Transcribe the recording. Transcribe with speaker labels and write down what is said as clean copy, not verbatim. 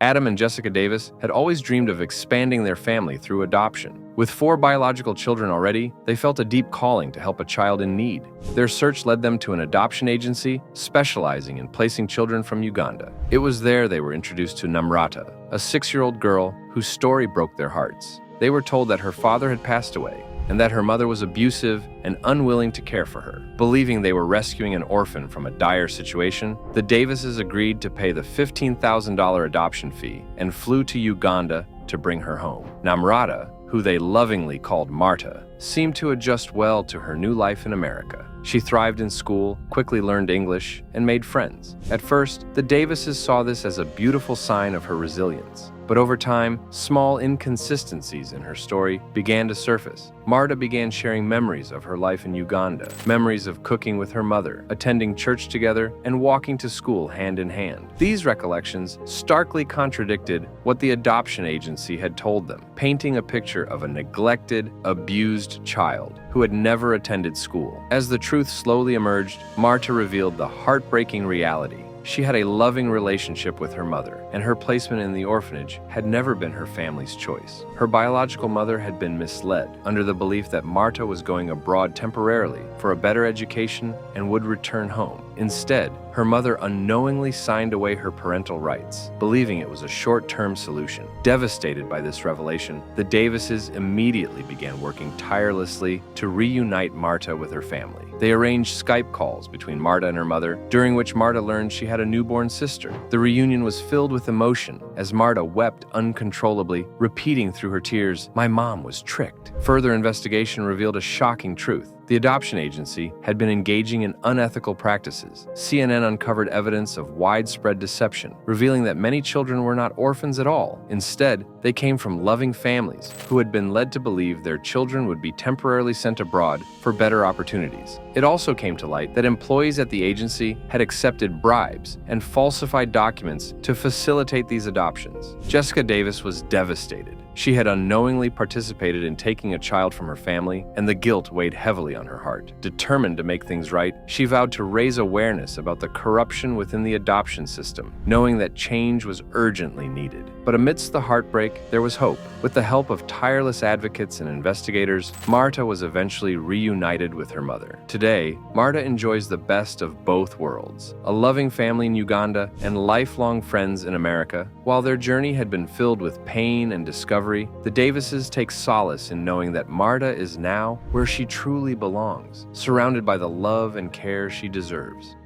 Speaker 1: Adam and Jessica Davis had always dreamed of expanding their family through adoption. With 4 biological children already, they felt a deep calling to help a child in need. Their search led them to an adoption agency specializing in placing children from Uganda. It was there they were introduced to Namrata, a 6-year-old girl whose story broke their hearts. They were told that her father had passed away and that her mother was abusive and unwilling to care for her. Believing they were rescuing an orphan from a dire situation, the Davises agreed to pay the $15,000 adoption fee and flew to Uganda to bring her home. Namrata, who they lovingly called Marta, seemed to adjust well to her new life in America. She thrived in school, quickly learned English, and made friends. At first, the Davises saw this as a beautiful sign of her resilience. But over time, small inconsistencies in her story began to surface. Marta began sharing memories of her life in Uganda, memories of cooking with her mother, attending church together, and walking to school hand in hand. These recollections starkly contradicted what the adoption agency had told them, painting a picture of a neglected, abused child who had never attended school. As the truth slowly emerged, Marta revealed the heartbreaking reality. She had a loving relationship with her mother, and her placement in the orphanage had never been her family's choice. Her biological mother had been misled, under the belief that Marta was going abroad temporarily for a better education and would return home. Instead, her mother unknowingly signed away her parental rights, believing it was a short-term solution. Devastated by this revelation, the Davises immediately began working tirelessly to reunite Marta with her family. They arranged Skype calls between Marta and her mother, during which Marta learned she had a newborn sister. The reunion was filled with emotion as Marta wept uncontrollably, repeating through her tears, "My mom was tricked." Further investigation revealed a shocking truth. The adoption agency had been engaging in unethical practices. CNN uncovered evidence of widespread deception, revealing that many children were not orphans at all. Instead, they came from loving families who had been led to believe their children would be temporarily sent abroad for better opportunities. It also came to light that employees at the agency had accepted bribes and falsified documents to facilitate these adoptions. Jessica Davis was devastated. She had unknowingly participated in taking a child from her family, and the guilt weighed heavily on her heart. Determined to make things right, she vowed to raise awareness about the corruption within the adoption system, knowing that change was urgently needed. But amidst the heartbreak, there was hope. With the help of tireless advocates and investigators, Marta was eventually reunited with her mother. Today, Marta enjoys the best of both worlds, a loving family in Uganda and lifelong friends in America. While their journey had been filled with pain and discovery, the Davises take solace in knowing that Marta is now where she truly belongs, surrounded by the love and care she deserves.